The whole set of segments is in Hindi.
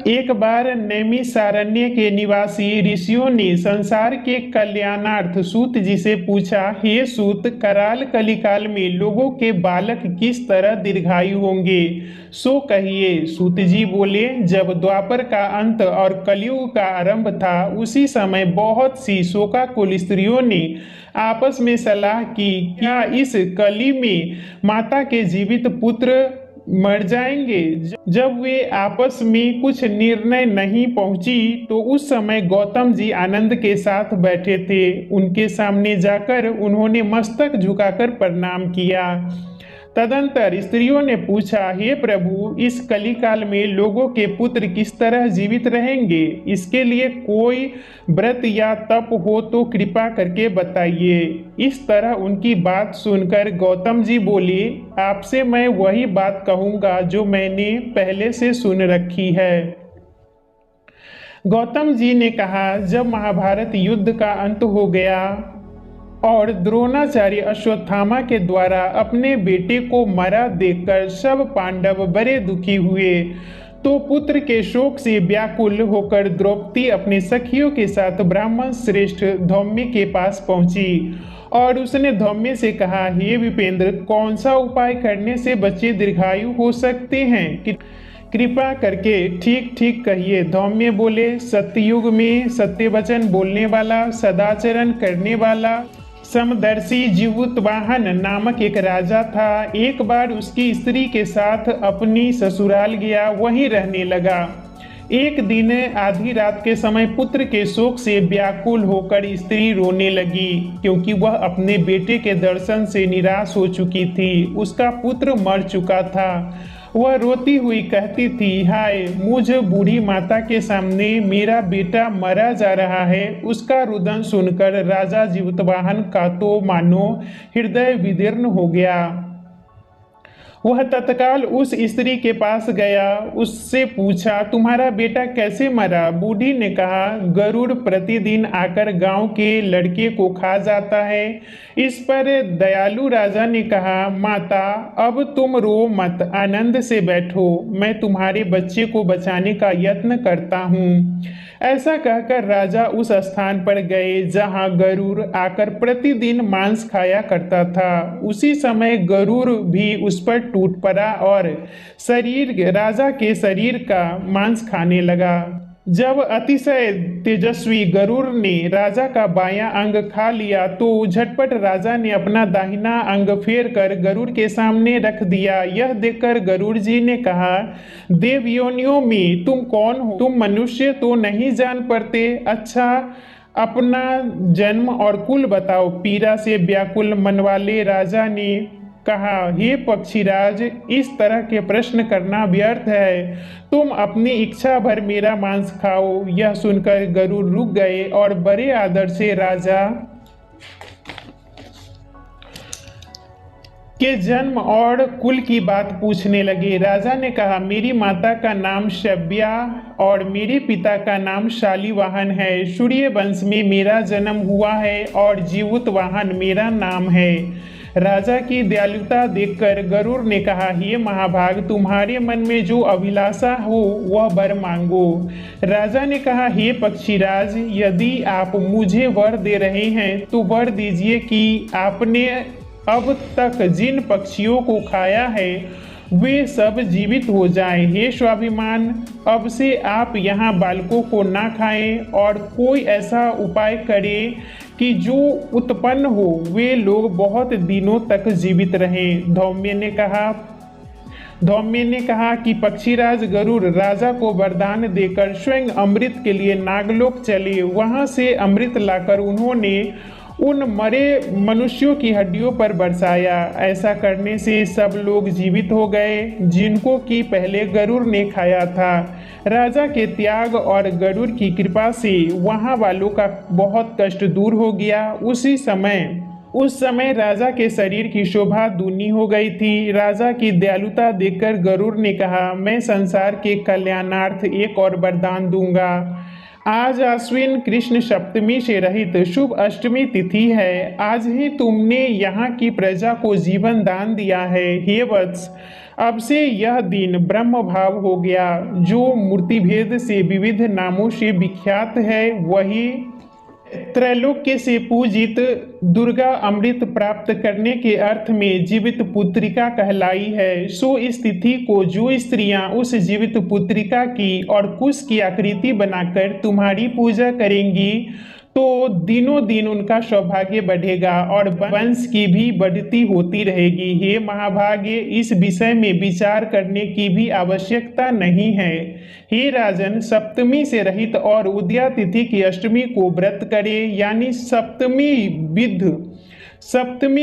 एक बार नैमिषारण्य के निवासी ऋषियों ने संसार के कल्याणार्थ सूत जी से पूछा, हे सूत, कराल कलिकाल में लोगों के बालक किस तरह दीर्घायु होंगे, सो कहिए। सूत जी बोले, जब द्वापर का अंत और कलयुग का आरंभ था, उसी समय बहुत सी शोकाकुल स्त्रियों ने आपस में सलाह की, क्या इस कली में माता के जीवित पुत्र मर जाएंगे। जब वे आपस में कुछ निर्णय नहीं पहुंची तो उस समय गौतम जी आनंद के साथ बैठे थे। उनके सामने जाकर उन्होंने मस्तक झुकाकर प्रणाम किया। तदंतर स्त्रियों ने पूछा, हे प्रभु, इस कलिकाल में लोगों के पुत्र किस तरह जीवित रहेंगे? इसके लिए कोई व्रत या तप हो तो कृपा करके बताइए। इस तरह उनकी बात सुनकर गौतम जी बोले, आपसे मैं वही बात कहूँगा जो मैंने पहले से सुन रखी है। गौतम जी ने कहा, जब महाभारत युद्ध का अंत हो गया और द्रोणाचार्य अश्वत्थामा के द्वारा अपने बेटे को मरा देखकर सब पांडव बड़े दुखी हुए, तो पुत्र के शोक से व्याकुल होकर द्रौपदी अपने सखियों के साथ ब्राह्मण श्रेष्ठ धौम्य के पास पहुंची और उसने धौम्य से कहा, हे विपेंद्र, कौन सा उपाय करने से बच्चे दीर्घायु हो सकते हैं? कृपा करके ठीक ठीक कहिए। धौम्य बोले, सत्ययुग में सत्य वचन बोलने वाला, सदाचरण करने वाला समदर्शी जीवुतवाहन नामक एक राजा था। एक बार उसकी स्त्री के साथ अपनी ससुराल गया, वहीं रहने लगा। एक दिन आधी रात के समय पुत्र के शोक से व्याकुल होकर स्त्री रोने लगी, क्योंकि वह अपने बेटे के दर्शन से निराश हो चुकी थी। उसका पुत्र मर चुका था। वह रोती हुई कहती थी, हाय, मुझ बूढ़ी माता के सामने मेरा बेटा मरा जा रहा है। उसका रुदन सुनकर राजा जीवतवाहन का तो मानो हृदय विदीर्ण हो गया। वह तत्काल उस स्त्री के पास गया, उससे पूछा, तुम्हारा बेटा कैसे मरा? बूढ़ी ने कहा, गरुड़ प्रतिदिन आकर गांव के लड़के को खा जाता है। इस पर दयालु राजा ने कहा, माता, अब तुम रो मत, आनंद से बैठो, मैं तुम्हारे बच्चे को बचाने का यत्न करता हूँ। ऐसा कहकर राजा उस स्थान पर गए जहां गरुड़ आकर प्रतिदिन मांस खाया करता था। उसी समय गरुड़ भी उस पर टूट पड़ा और राजा के शरीर का मांस खाने लगा। जब अतिशय तेजस्वी गरुड़ ने राजा का बायां अंग खा लिया तो झटपट राजा ने अपना दाहिना अंग फेर कर गरुड़ के सामने रख दिया। यह देखकर गरुड़ जी ने कहा, देवयोनियों में तुम कौन हो? तुम मनुष्य तो नहीं जान पड़ते। अच्छा, अपना जन्म और कुल बताओ। पीड़ा से व्याकुल मन वाले राजा ने कहा, हे पक्षीराज, इस तरह के प्रश्न करना व्यर्थ है। तुम अपनी इच्छा भर मेरा मांस खाओ। यह सुनकर गरुड़ रुक गए और बड़े आदर से राजा के जन्म और कुल की बात पूछने लगे। राजा ने कहा, मेरी माता का नाम शव्या और मेरे पिता का नाम शालिवाहन है। सूर्य वंश में मेरा जन्म हुआ है और जीवुतवाहन मेरा नाम है। राजा की दयालुता देखकर गरुड़ ने कहा, हे महाभाग, तुम्हारे मन में जो अभिलाषा हो वह वर मांगो। राजा ने कहा, हे पक्षीराज, यदि आप मुझे वर दे रहे हैं तो वर दीजिए कि आपने अब तक जिन पक्षियों को खाया है वे सब जीवित हो जाएं। हे स्वाभिमान, अब से आप यहाँ बालकों को ना खाएं और कोई ऐसा उपाय करें कि जो उत्पन्न हो वे लोग बहुत दिनों तक जीवित रहें। धौम्य ने कहा कि पक्षीराज गरुड़ राजा को वरदान देकर स्वयं अमृत के लिए नागलोक चले। वहां से अमृत लाकर उन्होंने उन मरे मनुष्यों की हड्डियों पर बरसाया। ऐसा करने से सब लोग जीवित हो गए जिनको कि पहले गरुड़ ने खाया था। राजा के त्याग और गरुड़ की कृपा से वहां वालों का बहुत कष्ट दूर हो गया। उस समय राजा के शरीर की शोभा दूनी हो गई थी। राजा की दयालुता देखकर गरुड़ ने कहा, मैं संसार के कल्याणार्थ एक और वरदान दूंगा। आज आश्विन कृष्ण सप्तमी से रहित शुभ अष्टमी तिथि है। आज ही तुमने यहाँ की प्रजा को जीवन दान दिया है। हे वत्स, अब से यह दिन ब्रह्म भाव हो गया। जो मूर्तिभेद से विविध नामों से विख्यात है, वही त्रैलोक्य से पूजित दुर्गा अमृत प्राप्त करने के अर्थ में जीवित पुत्रिका कहलाई है। सो इस तिथि को जो स्त्रियां उस जीवित पुत्रिका की और कुश की आकृति बनाकर तुम्हारी पूजा करेंगी, तो दिनों दिन उनका सौभाग्य बढ़ेगा और वंश की भी बढ़ती होती रहेगी। हे महाभाग्य, इस विषय में विचार करने की भी आवश्यकता नहीं है। हे राजन, सप्तमी से रहित और उदया तिथि की अष्टमी को व्रत करे, यानी सप्तमी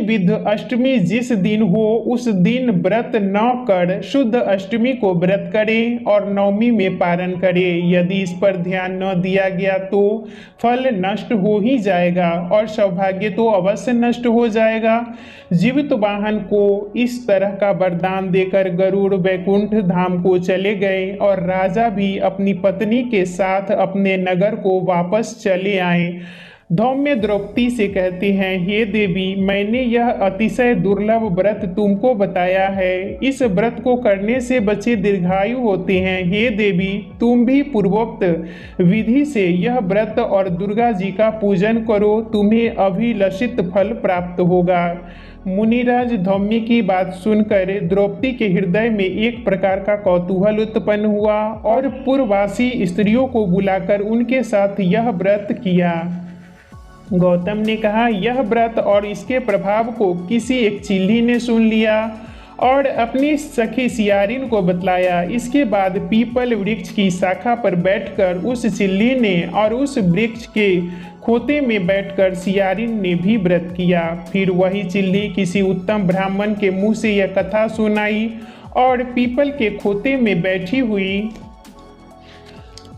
विध अष्टमी जिस दिन हो उस दिन व्रत न कर शुद्ध अष्टमी को व्रत करें और नवमी में पारण करें। यदि इस पर ध्यान न दिया गया तो फल नष्ट हो ही जाएगा और सौभाग्य तो अवश्य नष्ट हो जाएगा। जीवित वाहन को इस तरह का वरदान देकर गरुड़ वैकुंठ धाम को चले गए और राजा भी अपनी पत्नी के साथ अपने नगर को वापस चले आए। धौम्य द्रौपदी से कहते हैं, हे देवी, मैंने यह अतिशय दुर्लभ व्रत तुमको बताया है। इस व्रत को करने से बच्चे दीर्घायु होते हैं। हे देवी, तुम भी पूर्वोक्त विधि से यह व्रत और दुर्गा जी का पूजन करो, तुम्हें अभिलषित फल प्राप्त होगा। मुनिराज धौम्य की बात सुनकर द्रौपदी के हृदय में एक प्रकार का कौतूहल उत्पन्न हुआ और पूर्ववासी स्त्रियों को बुलाकर उनके साथ यह व्रत किया। गौतम ने कहा, यह व्रत और इसके प्रभाव को किसी एक चिल्ली ने सुन लिया और अपनी सखी सियारिन को बतलाया। इसके बाद पीपल वृक्ष की शाखा पर बैठकर उस चिल्ली ने और उस वृक्ष के खोते में बैठकर सियारिन ने भी व्रत किया। फिर वही चिल्ली किसी उत्तम ब्राह्मण के मुंह से यह कथा सुनाई और पीपल के खोते में बैठी हुई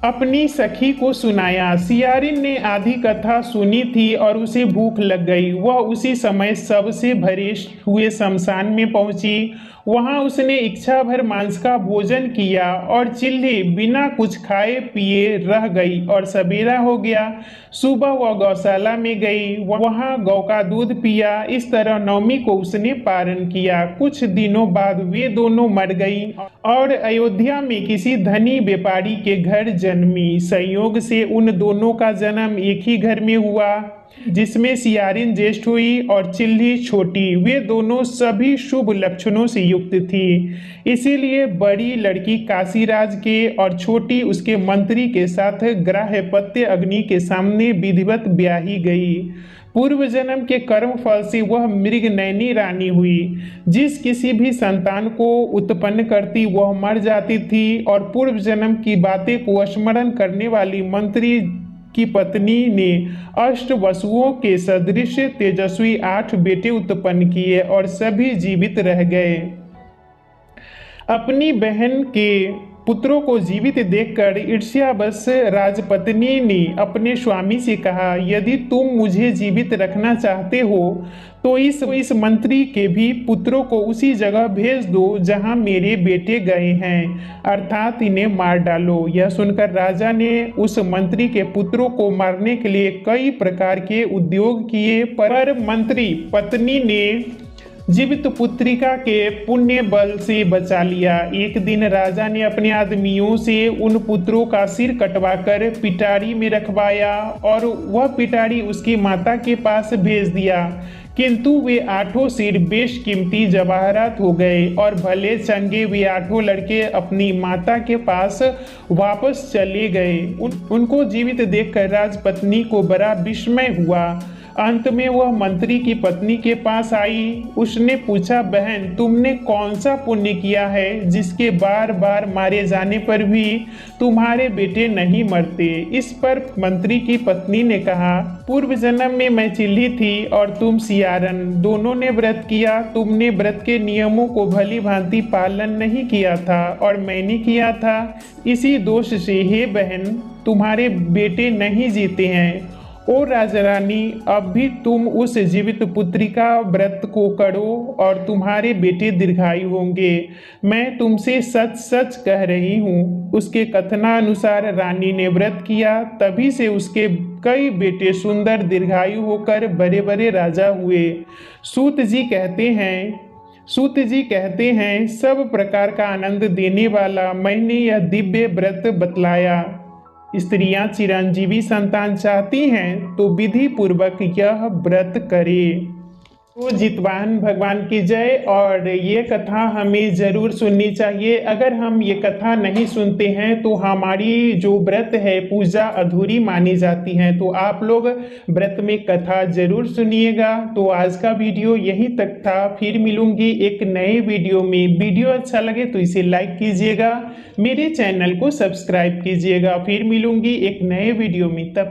अपनी सखी को सुनाया। सियारिन ने आधी कथा सुनी थी और उसे भूख लग गई। वह उसी समय सबसे भरे हुए शमशान में पहुंची। वहां उसने इच्छा भर मांस का भोजन किया और चिल्ली बिना कुछ खाए पिए रह गई और सवेरा हो गया। सुबह वह गौशाला में गई, वहां गौ का दूध पिया। इस तरह नवमी को उसने पारण किया। कुछ दिनों बाद वे दोनों मर गई और अयोध्या में किसी धनी व्यापारी के घर जन्मी। संयोग से उन दोनों का जन्म एक ही घर में हुआ, जिसमें सियारिन ज्येष्ठ हुई और चिल्ली छोटी। वे दोनों सभी शुभ लक्षणों से युक्त थी, इसीलिए बड़ी लड़की काशीराज के और छोटी उसके मंत्री के साथ ग्राह्यपत्य अग्नि के सामने विधिवत ब्याही गई। पूर्व जन्म के कर्म फल से वह मृगनयनी रानी हुई। जिस किसी भी संतान को उत्पन्न करती वह मर जाती थी और पूर्व जन्म की बातें को स्मरण करने वाली मंत्री की पत्नी ने अष्ट वसुओं के सदृश तेजस्वी 8 बेटे उत्पन्न किए और सभी जीवित रह गए। अपनी बहन के पुत्रों को जीवित देखकर ईर्ष्यावश राजपत्नी ने अपने स्वामी से कहा, यदि तुम मुझे जीवित रखना चाहते हो तो इस मंत्री के भी पुत्रों को उसी जगह भेज दो जहां मेरे बेटे गए हैं, अर्थात इन्हें मार डालो। यह सुनकर राजा ने उस मंत्री के पुत्रों को मारने के लिए कई प्रकार के उद्योग किए, पर मंत्री पत्नी ने जीवित पुत्रिका के पुण्य बल से बचा लिया। एक दिन राजा ने अपने आदमियों से उन पुत्रों का सिर कटवाकर पिटारी में रखवाया और वह पिटारी उसकी माता के पास भेज दिया, किंतु वे 8 सिर बेशकीमती जवाहरात हो गए और भले चंगे वे 8 लड़के अपनी माता के पास वापस चले गए। उनको जीवित देखकर राजपत्नी को बड़ा विस्मय हुआ। अंत में वह मंत्री की पत्नी के पास आई। उसने पूछा, बहन, तुमने कौन सा पुण्य किया है जिसके बार बार मारे जाने पर भी तुम्हारे बेटे नहीं मरते? इस पर मंत्री की पत्नी ने कहा, पूर्व जन्म में मैं चिल्ली थी और तुम सियारन, दोनों ने व्रत किया। तुमने व्रत के नियमों को भली भांति पालन नहीं किया था और मैंने किया था। इसी दोष से हे बहन, तुम्हारे बेटे नहीं जीते हैं। ओ राजरानी, अब भी तुम उस जीवित पुत्रिका व्रत को करो और तुम्हारे बेटे दीर्घायु होंगे। मैं तुमसे सच सच कह रही हूँ। उसके कथनानुसार रानी ने व्रत किया, तभी से उसके कई बेटे सुंदर दीर्घायु होकर बड़े बड़े राजा हुए। सूत जी कहते हैं, सूत जी कहते हैं, सब प्रकार का आनंद देने वाला मैंने यह दिव्य व्रत बतलाया। स्त्रियां चिरंजीवी संतान चाहती हैं तो विधि पूर्वक यह व्रत करें। तो जितवाहन भगवान की जय। और ये कथा हमें जरूर सुननी चाहिए। अगर हम ये कथा नहीं सुनते हैं तो हमारी जो व्रत है पूजा अधूरी मानी जाती है। तो आप लोग व्रत में कथा जरूर सुनिएगा। तो आज का वीडियो यहीं तक था। फिर मिलूंगी एक नए वीडियो में। वीडियो अच्छा लगे तो इसे लाइक कीजिएगा, मेरे चैनल को सब्सक्राइब कीजिएगा। फिर मिलूंगी एक नए वीडियो में। तब